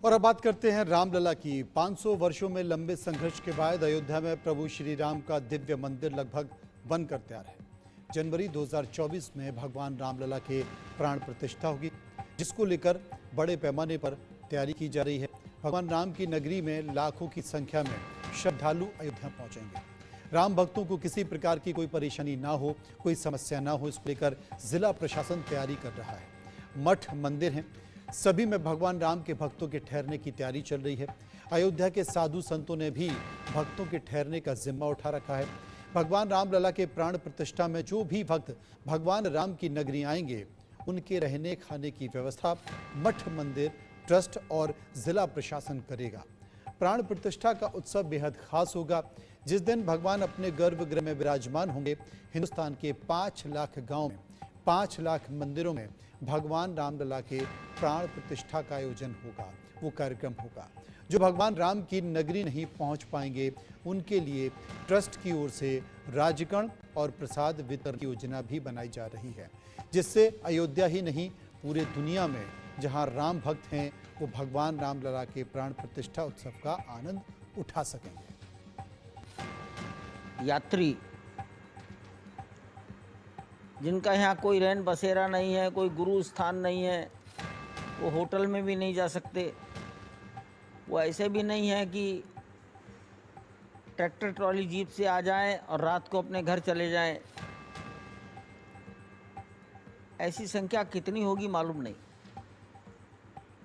और अब बात करते हैं रामलला की। 500 वर्षों में लंबे संघर्ष के बाद अयोध्या में प्रभु श्री राम का दिव्य मंदिर लगभग बनकर तैयार है। जनवरी 2024 में भगवान रामलला के प्राण प्रतिष्ठा होगी, जिसको लेकर बड़े पैमाने पर तैयारी की जा रही है। भगवान राम की नगरी में लाखों की संख्या में श्रद्धालु अयोध्या पहुंचेंगे। राम भक्तों को किसी प्रकार की कोई परेशानी ना हो, कोई समस्या ना हो, इसको लेकर जिला प्रशासन तैयारी कर रहा है। मठ मंदिर हैं, सभी में भगवान राम के भक्तों के ठहरने की तैयारी चल रही है। अयोध्या के साधु संतों ने भी भक्तों के ठहरने का जिम्मा उठा रखा है। भगवान रामलला के प्राण प्रतिष्ठा में जो भी भक्त भगवान राम की नगरी आएंगे, उनके रहने खाने की व्यवस्था मठ मंदिर ट्रस्ट और जिला प्रशासन करेगा। प्राण प्रतिष्ठा का उत्सव बेहद खास होगा। जिस दिन भगवान अपने गर्भगृह में विराजमान होंगे, हिंदुस्तान के 5 लाख गांव में 5 लाख मंदिरों में भगवान रामलला के प्राण प्रतिष्ठा का आयोजन होगा। वो कार्यक्रम होगा। जो भगवान राम की नगरी नहीं पहुंच पाएंगे, उनके लिए ट्रस्ट की ओर से राजगण और प्रसाद वितरण की योजना भी बनाई जा रही है, जिससे अयोध्या ही नहीं पूरे दुनिया में जहां राम भक्त हैं, वो भगवान रामलला के प्राण प्रतिष्ठा उत्सव का आनंद उठा सकेंगे। यात्री जिनका यहाँ कोई रैन बसेरा नहीं है, कोई गुरु स्थान नहीं है, वो होटल में भी नहीं जा सकते। वो ऐसे भी नहीं है कि ट्रैक्टर ट्रॉली जीप से आ जाएं और रात को अपने घर चले जाएं। ऐसी संख्या कितनी होगी मालूम नहीं,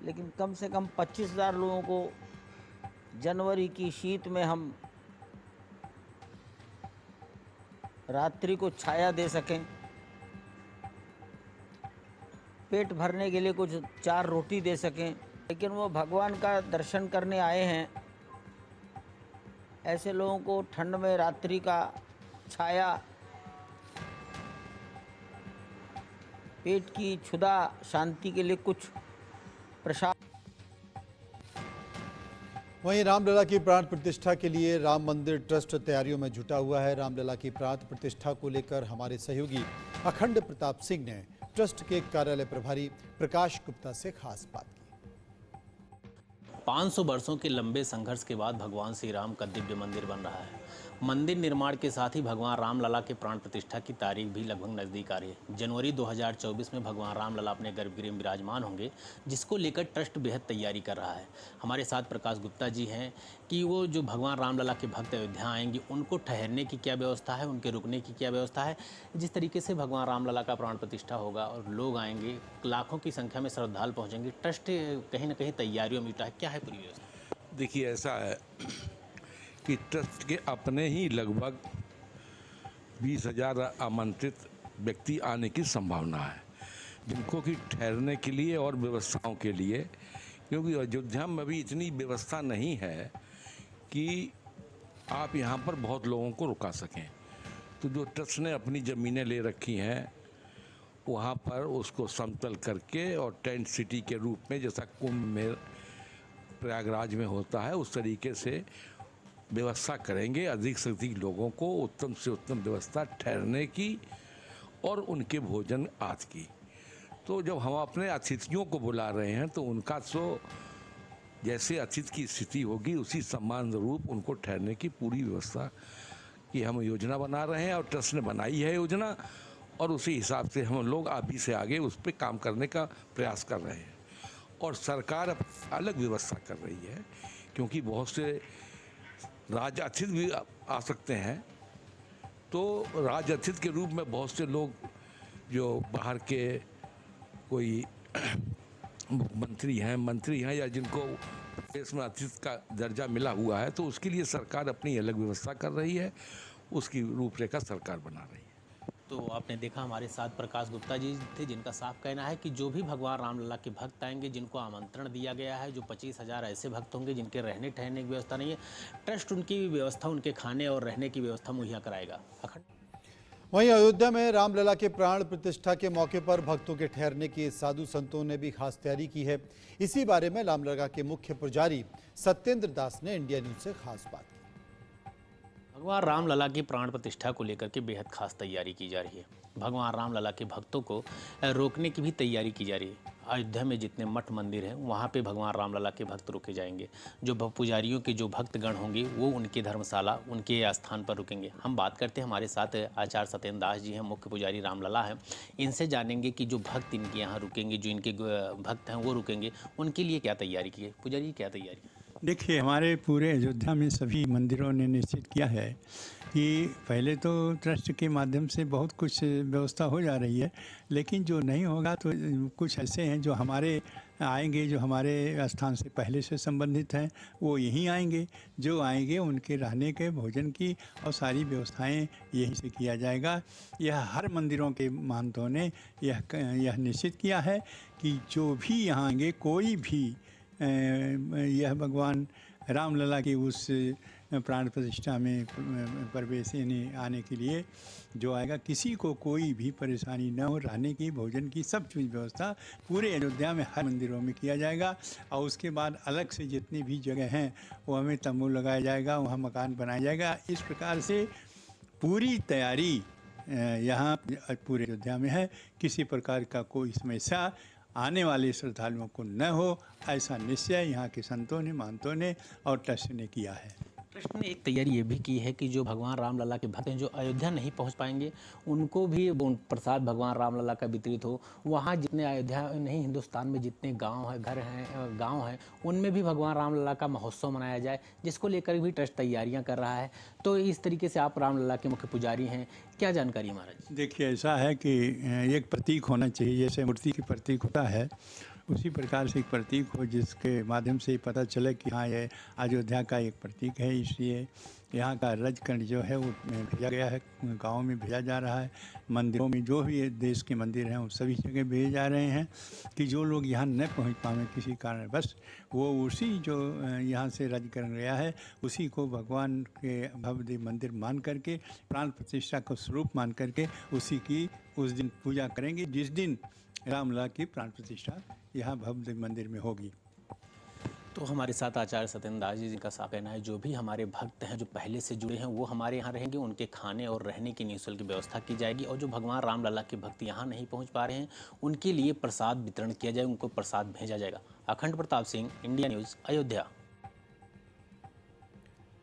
लेकिन कम से कम 25,000 लोगों को जनवरी की शीत में हम रात्रि को छाया दे सकें, पेट भरने के लिए कुछ 4 रोटी दे सकें। लेकिन वो भगवान का दर्शन करने आए हैं, ऐसे लोगों को ठंड में रात्रि का छाया, पेट की क्षुधा शांति के लिए कुछ प्रसाद। वहीं रामलला की प्राण प्रतिष्ठा के लिए राम मंदिर ट्रस्ट तैयारियों में जुटा हुआ है। रामलला की प्राण प्रतिष्ठा को लेकर हमारे सहयोगी अखंड प्रताप सिंह ने ट्रस्ट के कार्यालय प्रभारी प्रकाश गुप्ता से खास बात की। 500 वर्षों के लंबे संघर्ष के बाद भगवान श्री राम का दिव्य मंदिर बन रहा है। मंदिर निर्माण के साथ ही भगवान रामलला के प्राण प्रतिष्ठा की तारीख भी लगभग नज़दीक आ रही है। जनवरी 2024 में भगवान रामलला अपने गर्भगृह में विराजमान होंगे, जिसको लेकर ट्रस्ट बेहद तैयारी कर रहा है। हमारे साथ प्रकाश गुप्ता जी हैं कि वो जो भगवान रामलला के भक्त अयोध्या आएंगे, उनको ठहरने की क्या व्यवस्था है, उनके रुकने की क्या व्यवस्था है। जिस तरीके से भगवान रामलला का प्राण प्रतिष्ठा होगा और लोग आएंगे, लाखों की संख्या में श्रद्धालु पहुँचेंगे, ट्रस्ट कहीं ना कहीं तैयारियों में जुटा है। क्या है पूरी व्यवस्था? देखिए, ऐसा है कि ट्रस्ट के अपने ही लगभग 20,000 आमंत्रित व्यक्ति आने की संभावना है, जिनको कि ठहरने के लिए और व्यवस्थाओं के लिए, क्योंकि अयोध्या में अभी इतनी व्यवस्था नहीं है कि आप यहाँ पर बहुत लोगों को रुका सकें। तो जो ट्रस्ट ने अपनी ज़मीनें ले रखी हैं, वहाँ पर उसको समतल करके और टेंट सिटी के रूप में, जैसा कुंभ में प्रयागराज में होता है, उस तरीके से व्यवस्था करेंगे। अधिक से अधिक लोगों को उत्तम से उत्तम व्यवस्था ठहरने की और उनके भोजन आदि की। तो जब हम अपने अतिथियों को बुला रहे हैं, तो उनका तो जैसे अतिथि की स्थिति होगी, उसी सम्मान रूप उनको ठहरने की पूरी व्यवस्था की हम योजना बना रहे हैं। और ट्रस्ट ने बनाई है योजना, और उसी हिसाब से हम लोग अभी से आगे उस पर काम करने का प्रयास कर रहे हैं। और सरकार अब अलग व्यवस्था कर रही है, क्योंकि बहुत से राज अतिथि भी आ सकते हैं। तो राज अतिथि के रूप में बहुत से लोग जो बाहर के कोई मंत्री हैं या जिनको देश में अतिथि का दर्जा मिला हुआ है, तो उसके लिए सरकार अपनी अलग व्यवस्था कर रही है। उसकी रूपरेखा सरकार बना रही है। तो आपने देखा हमारे साथ प्रकाश गुप्ता जी थे, जिनका साफ कहना है कि जो भी भगवान रामलला के भक्त आएंगे, जिनको आमंत्रण दिया गया है, जो 25,000 ऐसे भक्त होंगे जिनके रहने ठहरने की व्यवस्था नहीं है, ट्रस्ट उनकी व्यवस्था, उनके खाने और रहने की व्यवस्था मुहैया कराएगा। वहीं अयोध्या में रामलला के प्राण प्रतिष्ठा के मौके पर भक्तों के ठहरने की साधु संतों ने भी खास तैयारी की है। इसी बारे में रामलला के मुख्य पुजारी सत्येंद्र दास ने इंडिया न्यूज से खास बात की। भगवान रामलला की प्राण प्रतिष्ठा को लेकर के बेहद खास तैयारी की जा रही है। भगवान रामलला के भक्तों को रोकने की भी तैयारी की जा रही है। अयोध्या में जितने मठ मंदिर हैं वहाँ पे भगवान रामलला के भक्त रुके जाएंगे। जो पुजारियों के जो भक्तगण होंगे वो उनके धर्मशाला, उनके स्थान पर रुकेंगे। हम बात करते हैं, हमारे साथ आचार्य सत्येंद्र दास जी हैं, मुख्य पुजारी रामलला हैं। इनसे जानेंगे कि जो भक्त इनके यहाँ रुकेंगे, जो इनके भक्त हैं वो रुकेंगे, उनके लिए क्या तैयारी की है। पुजारी क्या तैयारी? देखिए, हमारे पूरे अयोध्या में सभी मंदिरों ने निश्चित किया है कि पहले तो ट्रस्ट के माध्यम से बहुत कुछ व्यवस्था हो जा रही है, लेकिन जो नहीं होगा तो कुछ ऐसे हैं जो हमारे आएंगे, जो हमारे स्थान से पहले से संबंधित हैं, वो यहीं आएंगे। जो आएंगे उनके रहने के, भोजन की और सारी व्यवस्थाएं यहीं से किया जाएगा। यह हर मंदिरों के महंतों ने यह निश्चित किया है कि जो भी यहाँ आएंगे, कोई भी यह भगवान रामलला की उस प्राण प्रतिष्ठा में प्रवेश आने के लिए जो आएगा, किसी को कोई भी परेशानी न हो, रहने की, भोजन की, सब चीज़ व्यवस्था पूरे अयोध्या में हर मंदिरों में किया जाएगा। और उसके बाद अलग से जितनी भी जगह हैं वो हमें तंबू लगाया जाएगा, वहाँ मकान बनाया जाएगा। इस प्रकार से पूरी तैयारी यहाँ पूरे अयोध्या में है। किसी प्रकार का कोई समस्या आने वाले श्रद्धालुओं को न हो, ऐसा निश्चय यहाँ के संतों ने, महंतों ने और ट्रस्ट ने किया है। ट्रस्ट ने एक तैयारी ये भी की है कि जो भगवान रामलला के भक्त हैं जो अयोध्या नहीं पहुंच पाएंगे, उनको भी प्रसाद भगवान रामलला का वितरित हो। वहाँ जितने अयोध्या नहीं, हिंदुस्तान में जितने गांव हैं, घर हैं, गांव हैं, उनमें भी भगवान रामलला का महोत्सव मनाया जाए, जिसको लेकर भी ट्रस्ट तैयारियाँ कर रहा है। तो इस तरीके से आप रामलला के मुख्य पुजारी हैं, क्या जानकारी है महाराज? देखिए, ऐसा है कि एक प्रतीक होना चाहिए, जैसे मूर्ति की प्रतीक होता है उसी प्रकार से एक प्रतीक हो जिसके माध्यम से पता चले कि हाँ, ये अयोध्या का एक प्रतीक है। इसलिए यहाँ का रजकंड जो है वो भेजा गया है, गाँव में भेजा जा रहा है। मंदिरों में जो भी देश के मंदिर हैं वो सभी जगह भेजे जा रहे हैं कि जो लोग यहाँ न पहुँच पाएँ किसी कारण, बस वो उसी जो यहाँ से रजकंड गया है उसी को भगवान के भव्य मंदिर मान करके, प्राण प्रतिष्ठा को स्वरूप मान करके उसी की उस दिन पूजा करेंगे, जिस दिन रामलला की प्राण प्रतिष्ठा यहाँ भव्य मंदिर में होगी। तो हमारे साथ आचार्य सत्येंद्र दास जी का सा कहना है, जो भी हमारे भक्त हैं जो पहले से जुड़े हैं वो हमारे यहाँ रहेंगे, उनके खाने और रहने की निःशुल्क व्यवस्था की जाएगी। और जो भगवान रामलला के भक्त यहाँ नहीं पहुँच पा रहे हैं उनके लिए प्रसाद वितरण किया जाएगा, उनको प्रसाद भेजा जाएगा। अखंड प्रताप सिंह, इंडिया न्यूज़, अयोध्या।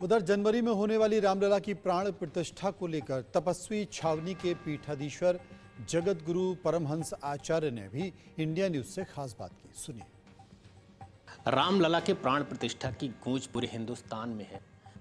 उधर जनवरी में होने वाली रामलला की प्राण प्रतिष्ठा को लेकर तपस्वी छावनी के पीठाधीश्वर जगत गुरु परमहंस आचार्य ने भी इंडिया न्यूज से खास बात की। सुनिए। रामलला के प्राण प्रतिष्ठा की गूंज पूरे हिंदुस्तान में है।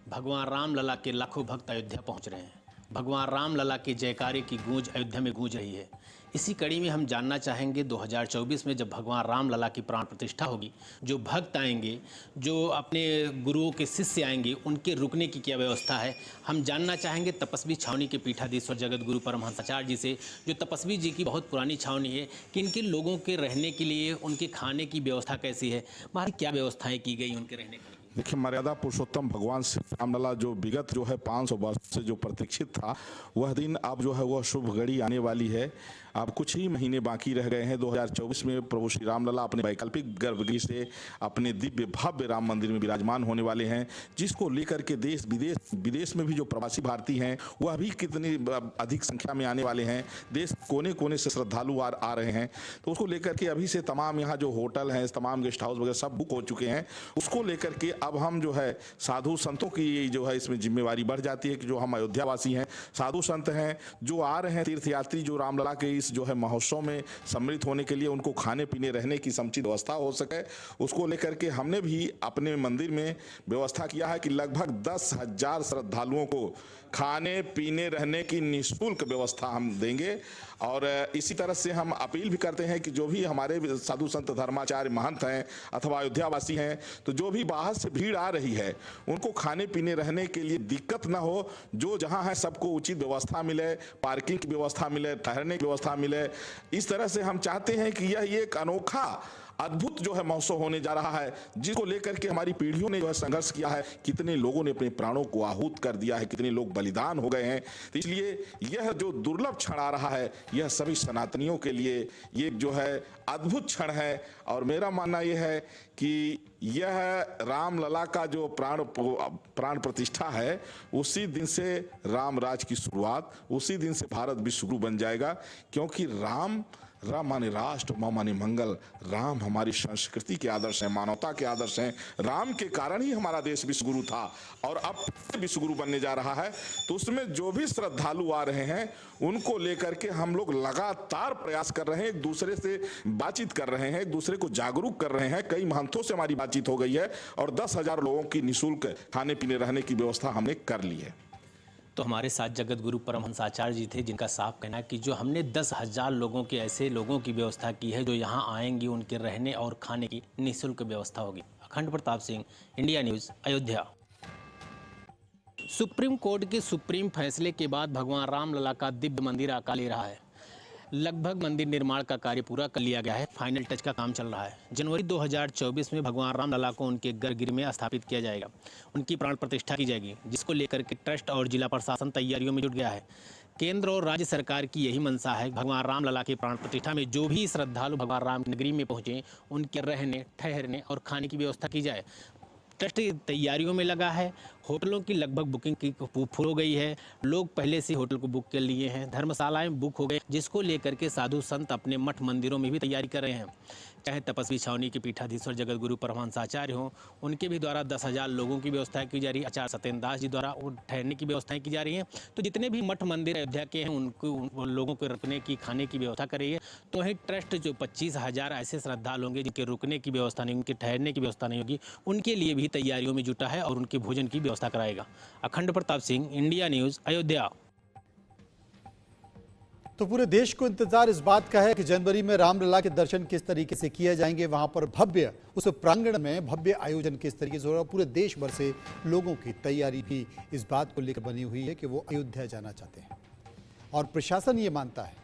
भगवान रामलला के लाखों भक्त अयोध्या पहुंच रहे हैं। भगवान रामलला के जयकारे की गूंज अयोध्या में गूंज रही है। इसी कड़ी में हम जानना चाहेंगे 2024 में जब भगवान रामलला की प्राण प्रतिष्ठा होगी, जो भक्त आएंगे, जो अपने गुरुओं के शिष्य आएंगे, उनके रुकने की क्या व्यवस्था है। हम जानना चाहेंगे तपस्वी छावनी के पीठाधीश्वर जगत गुरु परमहंस आचार्य जी से, जो तपस्वी जी की बहुत पुरानी छावनी है, कि इनके लोगों के रहने के लिए उनके खाने की व्यवस्था कैसी है, हमारी क्या व्यवस्थाएं की गई उनके रहने के लिए। देखिए, मर्यादा पुरुषोत्तम भगवान श्री रामलला जो विगत जो है 500 वर्ष से जो प्रतीक्षित था, वह दिन अब जो है वह शुभ घड़ी आने वाली है। अब कुछ ही महीने बाकी रह गए हैं। 2024 में प्रभु श्री रामलला अपने वैकल्पिक गर्भगृह से अपने दिव्य भव्य राम मंदिर में विराजमान होने वाले हैं, जिसको लेकर के देश विदेश में भी जो प्रवासी भारतीय हैं वह भी कितनी अधिक संख्या में आने वाले हैं। देश कोने कोने से श्रद्धालु आ रहे हैं। तो उसको लेकर के अभी से तमाम यहाँ जो होटल हैं, तमाम गेस्ट हाउस वगैरह सब बुक हो चुके हैं। उसको लेकर के अब हम जो है साधु संतों की जो है इसमें जिम्मेवारी बढ़ जाती है कि जो हम अयोध्यावासी हैं, साधु संत हैं, जो आ रहे हैं तीर्थयात्री, जो रामलला के इस जो है महोत्सव में सम्मिलित होने के लिए उनको खाने पीने रहने की समुचित व्यवस्था हो सके, उसको लेकर के हमने भी अपने मंदिर में व्यवस्था किया है कि लगभग 10,000 श्रद्धालुओं को खाने पीने रहने की निःशुल्क व्यवस्था हम देंगे। और इसी तरह से हम अपील भी करते हैं कि जो भी हमारे साधु संत धर्माचार्य महंत हैं अथवा अयोध्यावासी हैं, तो जो भी बाहर से भीड़ आ रही है उनको खाने पीने रहने के लिए दिक्कत ना हो। जो जहां है सबको उचित व्यवस्था मिले, पार्किंग की व्यवस्था मिले, ठहरने की व्यवस्था मिले। इस तरह से हम चाहते हैं कि यह एक अनोखा अद्भुत जो है महोत्सव होने जा रहा है, जिसको लेकर के हमारी पीढ़ियों ने जो है संघर्ष किया है, कितने लोगों ने अपने प्राणों को आहूत कर दिया है, कितने लोग बलिदान हो गए हैं। तो इसलिए यह जो दुर्लभ क्षण आ रहा है, यह सभी सनातनियों के लिए ये जो है अद्भुत क्षण है। और मेरा मानना यह है कि यह रामलला का जो प्राण प्रतिष्ठा है, उसी दिन से राम राज की शुरुआत, उसी दिन से भारत विश्वगुरु बन जाएगा। क्योंकि राम माने राष्ट्र, माँ माने मंगल। राम हमारी संस्कृति के आदर्श हैं, मानवता के आदर्श हैं। राम के कारण ही हमारा देश विश्वगुरु था और अब विश्वगुरु बनने जा रहा है। तो उसमें जो भी श्रद्धालु आ रहे हैं, उनको लेकर के हम लोग लगातार प्रयास कर रहे हैं, एक दूसरे से बातचीत कर रहे हैं, एक दूसरे को जागरूक कर रहे हैं। कई महंतों से हमारी बातचीत हो गई है और 10,000 लोगों की निःशुल्क खाने पीने रहने की व्यवस्था हमने कर ली है। तो हमारे साथ जगत गुरु परमहंस आचार्य जी थे, जिनका साफ कहना है कि जो हमने 10,000 लोगों के ऐसे लोगों की व्यवस्था की है जो यहाँ आएंगे, उनके रहने और खाने की निःशुल्क व्यवस्था होगी। अखंड Pratap Singh, India news, Ayodhya. Supreme court के सुप्रीम फैसले के बाद भगवान रामलला का दिव्य मंदिर आकार ले रहा है। लगभग मंदिर निर्माण का कार्य पूरा कर लिया गया है, फाइनल टच का काम चल रहा है। जनवरी 2024 में भगवान रामलला को उनके गर्भगृह में स्थापित किया जाएगा, उनकी प्राण प्रतिष्ठा की जाएगी, जिसको लेकर के ट्रस्ट और जिला प्रशासन तैयारियों में जुट गया है। केंद्र और राज्य सरकार की यही मंशा है, भगवान रामलला की प्राण प्रतिष्ठा में जो भी श्रद्धालु भगवान राम की नगरी में पहुँचे, उनके रहने, ठहरने और खाने की व्यवस्था की जाए। ट्रस्ट तैयारियों में लगा है। होटलों की लगभग बुकिंग की फुल हो गई है। लोग पहले से होटल को बुक कर लिए हैं। धर्मशालाएं बुक हो गए, जिसको लेकर के साधु संत अपने मठ मंदिरों में भी तैयारी कर रहे हैं। चाहे तपस्वी छावनी के पीठाधीश्वर जगत गुरु परमहंस आचार्य हों, उनके भी द्वारा 10,000 लोगों की व्यवस्था की जा रही है। आचार्य सत्येंद्र दास जी द्वारा ठहरने की व्यवस्थाएं की जा रही हैं। तो जितने भी मठ मंदिर अयोध्या के हैं, उनको लोगों को रुकने की, खाने की व्यवस्था कर रही है। तो वहीं ट्रस्ट जो 25,000 ऐसे श्रद्धालु होंगे जिनके रुकने की व्यवस्था नहीं, उनके ठहरने की व्यवस्था नहीं होगी, उनके लिए भी तैयारियों में जुटा है और उनके भोजन की व्यवस्था कराएगा। अखंड प्रताप सिंह, इंडिया न्यूज़, अयोध्या। तो पूरे देश को इंतजार इस बात का है कि जनवरी में रामलला के दर्शन किस तरीके से किए जाएंगे, वहां पर भव्य, उस प्रांगण में भव्य आयोजन किस तरीके से होगा। पूरे देश भर से लोगों की तैयारी भी इस बात को लेकर बनी हुई है कि वो अयोध्या जाना चाहते हैं और प्रशासन ये मानता है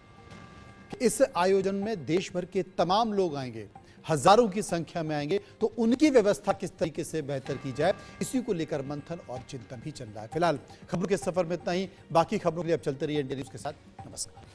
कि इस आयोजन में देश भर के तमाम लोग आएंगे, हजारों की संख्या में आएंगे। तो उनकी व्यवस्था किस तरीके से बेहतर की जाए, इसी को लेकर मंथन और चिंतन भी चल रहा है। फिलहाल खबरों के सफर में इतना ही। बाकी खबरों के लिए अब चलते रहिए इंडिया न्यूज़ के साथ। नमस्कार।